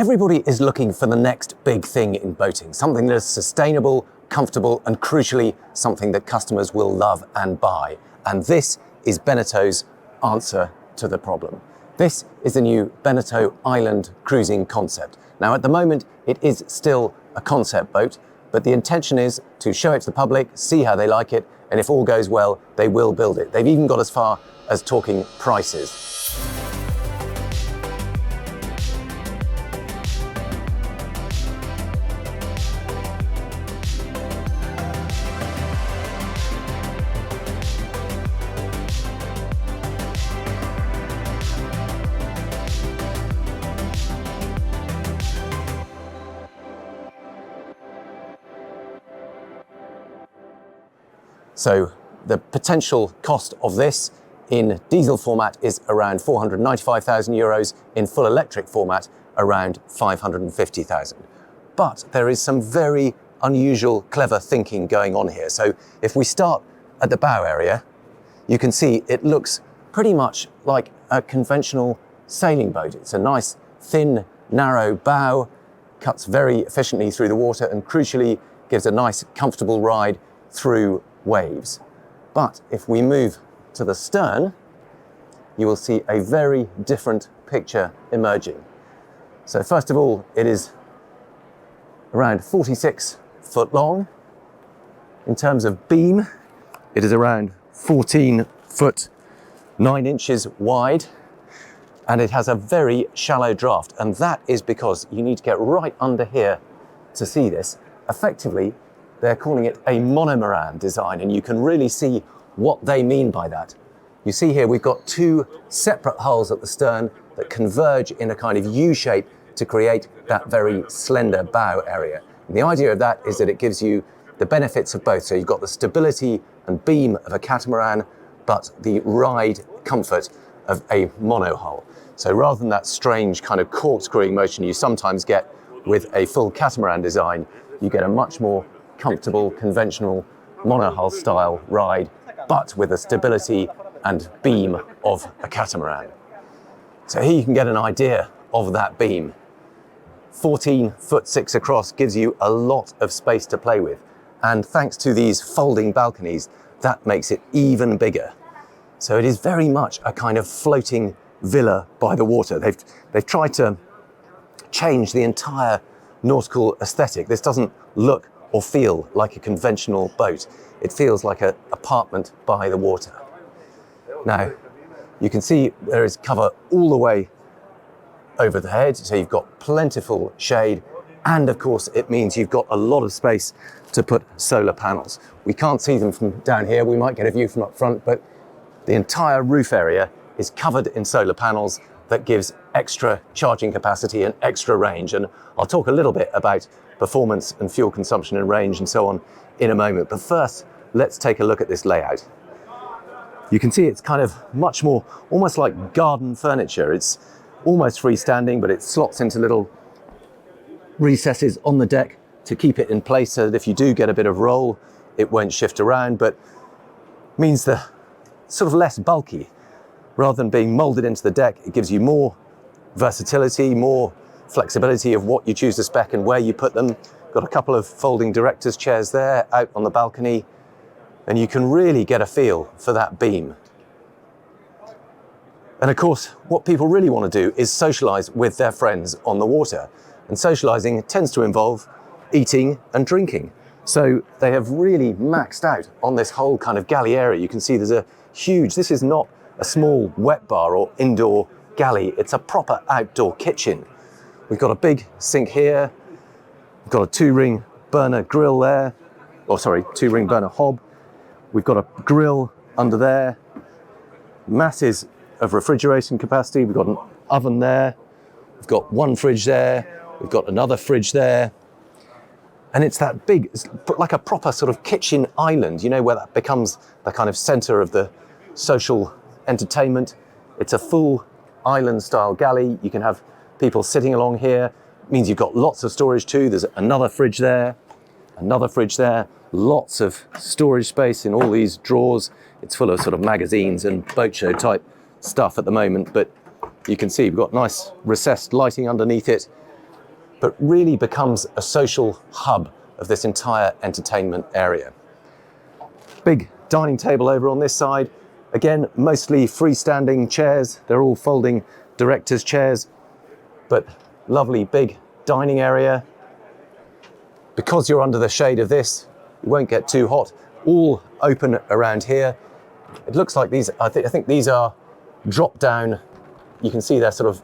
Everybody is looking for the next big thing in boating, something that is sustainable, comfortable, and crucially, something that customers will love and buy. And this is Beneteau's answer to the problem. This is the new Beneteau Island Cruising Concept. Now, at the moment, it is still a concept boat, but the intention is to show it to the public, see how they like it, and if all goes well, they will build it. They've even got as far as talking prices. So the potential cost of this in diesel format is around 495,000 euros, in full electric format around 550,000. But there is some very unusual, clever thinking going on here. So if we start at the bow area, you can see it looks pretty much like a conventional sailing boat. It's a nice, thin, narrow bow, cuts very efficiently through the water, and crucially gives a nice, comfortable ride through waves. But if we move to the stern, you will see a very different picture emerging. So first of all, it is around 46 foot long. In terms of beam, it is around 14 foot 9 inches wide, and it has a very shallow draft, and that is because you need to get right under here to see this. Effectively, they're calling it a monomaran design, and you can really see what they mean by that. You see here we've got two separate hulls at the stern that converge in a kind of U shape to create that very slender bow area. And the idea of that is that it gives you the benefits of both. So you've got the stability and beam of a catamaran, but the ride comfort of a mono hull. So rather than that strange kind of corkscrewing motion you sometimes get with a full catamaran design, you get a much more comfortable, conventional monohull style ride, but with the stability and beam of a catamaran. So here you can get an idea of that beam. 14 foot 6 across gives you a lot of space to play with. And thanks to these folding balconies, that makes it even bigger. So it is very much a kind of floating villa by the water. They've tried to change the entire nautical aesthetic. This doesn't look or feel like a conventional boat. It feels like an apartment by the water. Now, you can see there is cover all the way over the head, so you've got plentiful shade, and of course it means you've got a lot of space to put solar panels. We can't see them from down here, we might get a view from up front, but the entire roof area is covered in solar panels. That gives extra charging capacity and extra range, and I'll talk a little bit about performance and fuel consumption and range and so on in a moment. But first, let's take a look at this layout. You can see it's kind of much more, almost like garden furniture. It's almost freestanding, but it slots into little recesses on the deck to keep it in place so that if you do get a bit of roll, it won't shift around, but means the sort of less bulky. Rather than being molded into the deck, it gives you more versatility, more flexibility of what you choose to spec and where you put them. Got a couple of folding director's chairs there out on the balcony, and you can really get a feel for that beam. And of course, what people really want to do is socialize with their friends on the water. And socializing tends to involve eating and drinking. So they have really maxed out on this whole kind of galley area. You can see there's a huge, this is not a small wet bar or indoor galley, it's a proper outdoor kitchen. We've got a big sink here, we've got a 2-ring burner grill there, 2-ring burner hob. We've got a grill under there, masses of refrigeration capacity. We've got an oven there, we've got one fridge there, we've got another fridge there. And it's that big, it's like a proper sort of kitchen island, you know, where that becomes the kind of center of the social entertainment. It's a full island style galley. You can have people sitting along here. It means you've got lots of storage too. There's another fridge there, lots of storage space in all these drawers. It's full of sort of magazines and boat show type stuff at the moment, but you can see we've got nice recessed lighting underneath it. but really becomes a social hub of this entire entertainment area. Big dining table over on this side. Again, mostly freestanding chairs. They're all folding directors' chairs, but lovely big dining area. Because you're under the shade of this, you won't get too hot. All open around here. It looks like these, I think these are drop down. You can see they're sort of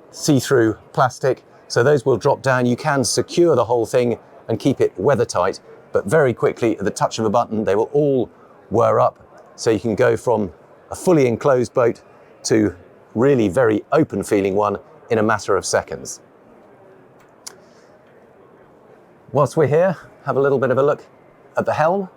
see-through plastic. So those will drop down. You can secure the whole thing and keep it weather tight, but very quickly at the touch of a button, they will all whir up. So you can go from a fully enclosed boat to really very open feeling one in a matter of seconds. Whilst we're here, have a little bit of a look at the Helm.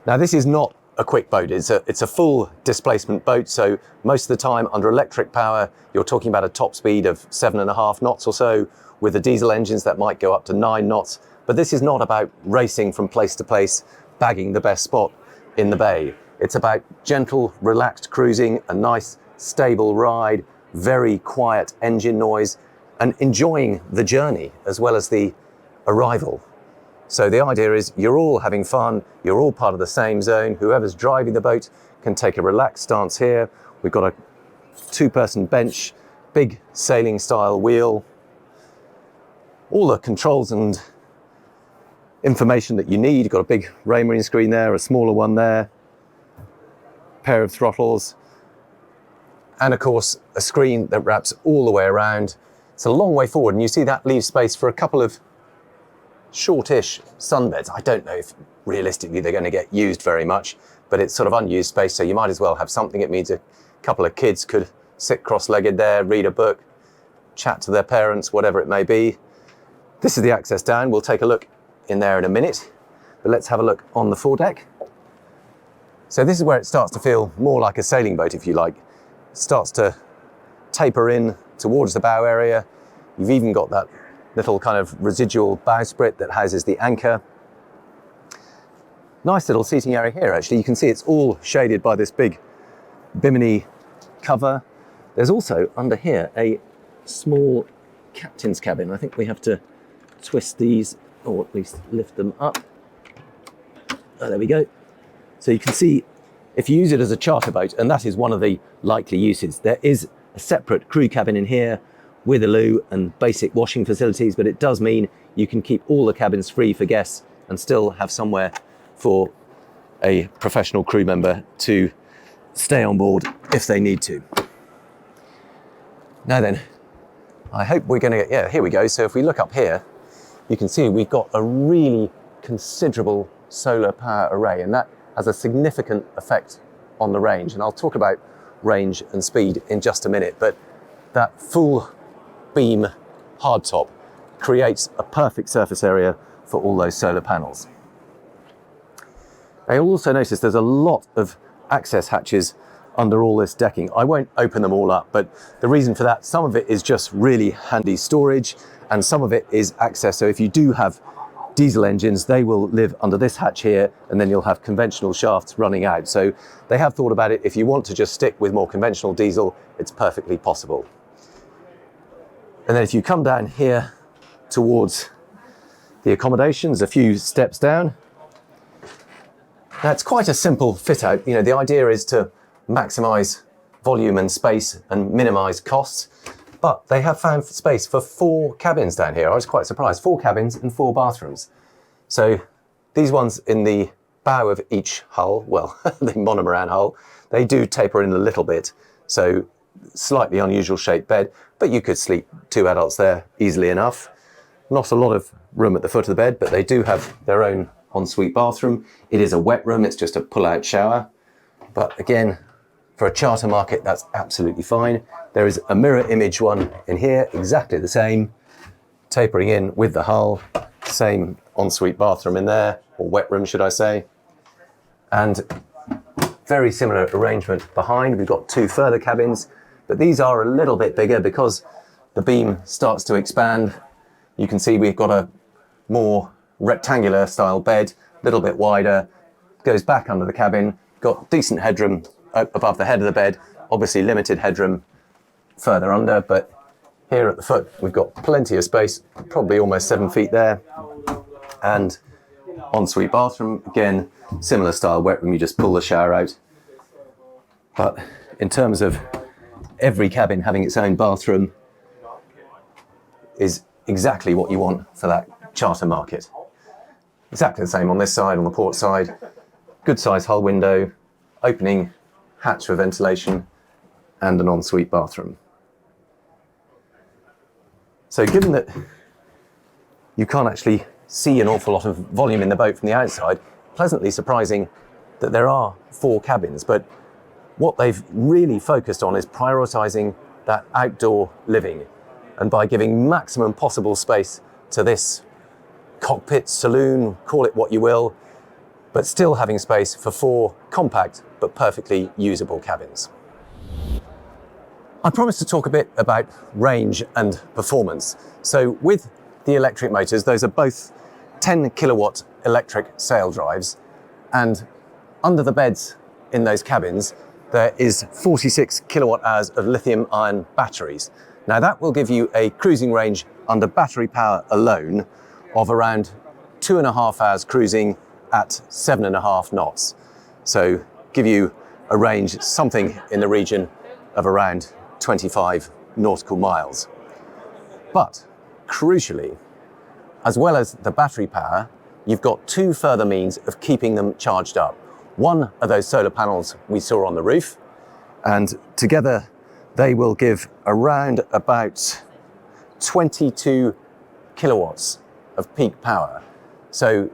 Now this is not a quick boat, it's a full displacement boat, so most of the time under electric power you're talking about a top speed of 7.5 knots or so. With the diesel engines that might go up to 9 knots, but this is not about racing from place to place, bagging the best spot in the bay. It's about gentle, relaxed cruising, a nice stable ride, very quiet engine noise, and enjoying the journey as well as the arrival. So the idea is you're all having fun, you're all part of the same zone. Whoever's driving the boat can take a relaxed stance here. We've got a 2-person bench, big sailing style wheel, all the controls and information that you need. You've got a big Raymarine screen there, a smaller one there, pair of throttles, and of course a screen that wraps all the way around. It's a long way forward, and you see that leaves space for a couple of shortish sunbeds. I don't know if realistically they're going to get used very much, but it's sort of unused space, so you might as well have something. It means a couple of kids could sit cross-legged there, read a book, chat to their parents, whatever it may be. This is the access down. We'll take a look in there in a minute, but let's have a look on the foredeck. So this is where it starts to feel more like a sailing boat, if you like. It starts to taper in towards the bow area. You've even got that little kind of residual bowsprit that houses the anchor. Nice little seating area here, actually. You can see it's all shaded by this big bimini cover. There's also under here a small captain's cabin. I think we have to twist these, or at least lift them up. Oh, there we go. So you can see if you use it as a charter boat, and that is one of the likely uses, there is a separate crew cabin in here with a loo and basic washing facilities, but it does mean you can keep all the cabins free for guests and still have somewhere for a professional crew member to stay on board if they need to. Now then, I hope we're going to get, yeah, here we go. So if we look up here, you can see we've got a really considerable solar power array, and that has a significant effect on the range. And I'll talk about range and speed in just a minute, but that full beam hardtop creates a perfect surface area for all those solar panels. I also notice there's a lot of access hatches under all this decking. I won't open them all up, but the reason for that, some of it is just really handy storage, and some of it is access. So if you do have diesel engines, they will live under this hatch here, and then you'll have conventional shafts running out. So they have thought about it. If you want to just stick with more conventional diesel, it's perfectly possible. And then if you come down here towards the accommodations, a few steps down, now it's quite a simple fit out. You know, the idea is to maximize volume and space and minimize costs, but they have found space for 4 cabins down here. I was quite surprised, 4 cabins and 4 bathrooms. So these ones in the bow of each hull, well, the monomaran hull, they do taper in a little bit. So slightly unusual shaped bed, but you could sleep 2 adults there easily enough. Not a lot of room at the foot of the bed, but they do have their own ensuite bathroom. It is a wet room, it's just a pull-out shower. But again, for a charter market, that's absolutely fine. There is a mirror image one in here, exactly the same, tapering in with the hull, same ensuite bathroom in there, or wet room, should I say. And very similar arrangement behind. We've got 2 further cabins, but these are a little bit bigger because the beam starts to expand. You can see we've got a more rectangular style bed, a little bit wider, goes back under the cabin, got decent headroom above the head of the bed, obviously limited headroom further under, but Here at the foot, we've got plenty of space, probably almost 7 feet there. And ensuite bathroom, again, similar style wet room, you just pull the shower out. But in terms of every cabin having its own bathroom is exactly what you want for that charter market. Exactly the same on this side, on the port side. Good size hull window, opening hatch for ventilation, and an ensuite bathroom. So given that you can't actually see an awful lot of volume in the boat from the outside, pleasantly surprising that there are 4 cabins, but what they've really focused on is prioritizing that outdoor living. And by giving maximum possible space to this cockpit, saloon, call it what you will, but still having space for 4 compact but perfectly usable cabins. I promised to talk a bit about range and performance. So with the electric motors, those are both 10 kilowatt electric sail drives, and under the beds in those cabins, there is 46 kilowatt hours of lithium ion batteries. Now that will give you a cruising range under battery power alone of around 2.5 hours cruising at 7.5 knots. So give you a range something in the region of around 25 nautical miles. But crucially, as well as the battery power, you've got 2 further means of keeping them charged up. One are those solar panels we saw on the roof, and together they will give around about 22 kilowatts of peak power. So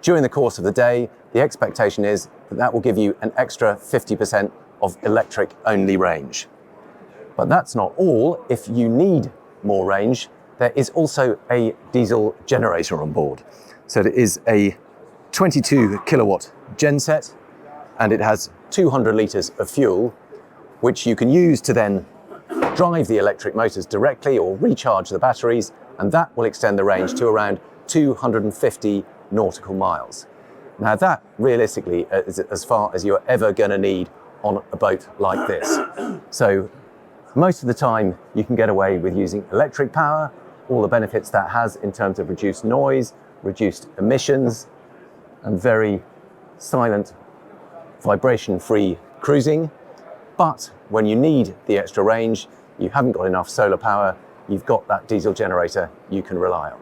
during the course of the day, the expectation is that that will give you an extra 50% of electric only range. But that's not all. If you need more range, there is also a diesel generator on board. So it is a 22 kilowatt genset, and it has 200 litres of fuel, which you can use to then drive the electric motors directly or recharge the batteries, and that will extend the range to around 250 nautical miles. Now that realistically is as far as you're ever going to need on a boat like this. So most of the time you can get away with using electric power, all the benefits that has in terms of reduced noise, reduced emissions, and very silent, vibration-free cruising. But when you need the extra range, you haven't got enough solar power, you've got that diesel generator you can rely on.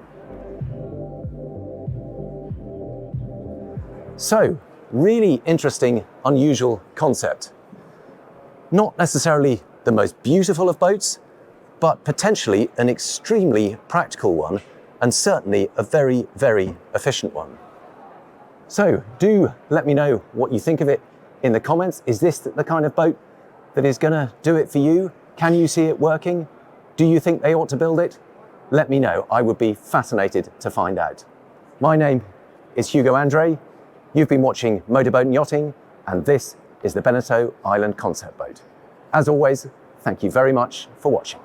So, really interesting, unusual concept. Not necessarily the most beautiful of boats, but potentially an extremely practical one, and certainly a very, very efficient one. So do let me know what you think of it in the comments. Is this the kind of boat that is gonna do it for you? Can you see it working? Do you think they ought to build it? Let me know. I would be fascinated to find out. My name is Hugo Andreae. You've been watching Motorboat and Yachting, and this is the Beneteau Island Concept boat. As always, thank you very much for watching.